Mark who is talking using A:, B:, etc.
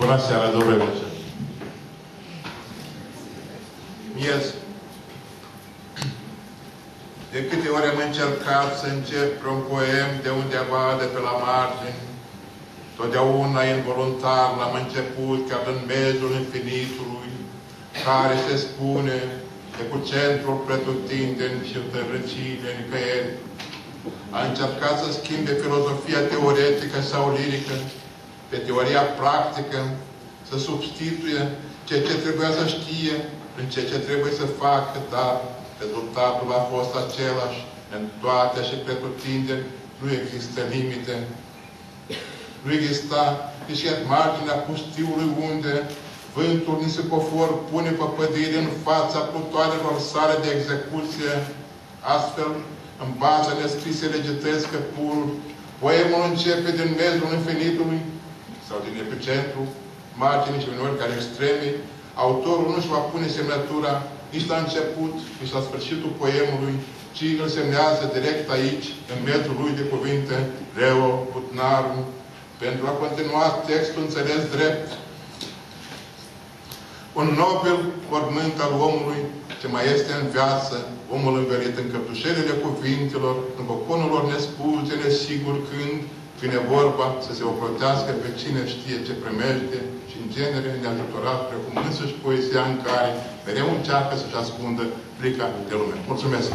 A: Bună seara, domnule Președinte. Miez. De câte ori am încercat să încep un poem de undeva, de pe la margini, totdeauna involuntar l-am început chiar în mezul infinitului, care se spune că cu centrul pretutindeni și tărăcile nicăieri. A încercat să schimbe filozofia teoretică sau lirică pe teoria practică, să substituie ceea ce trebuia să știe în ceea ce trebuie să facă, dar rezultatul a fost același în toate și pretutindeni. Nu există limite. Nu exista nici marginea pustiului unde vântul nisicofor pune păpădiri în fața plutoarelor sale de execuție. Astfel, în baza nescrise legități că purul, poemul începe din mezul infinitului sau din epicentru, marginii și uneori care extreme. Autorul nu își va pune semnătura nici la început, nici la sfârșitul poemului, ci îl semnează direct aici, în mezul lui de cuvinte, Reo, Putnaru, pentru a continua textul înțeles drept. Un nobil mormânt al omului ce mai este în viață, omul învelit în căptușelele cuvintelor, în coconul lor nespuse, nesigur când vine vorba să se ocrotească pe cine știe ce primește și în genere neajutorat, precum însăși poezia în care mereu încearcă să-și ascundă plica de lume. Mulțumesc!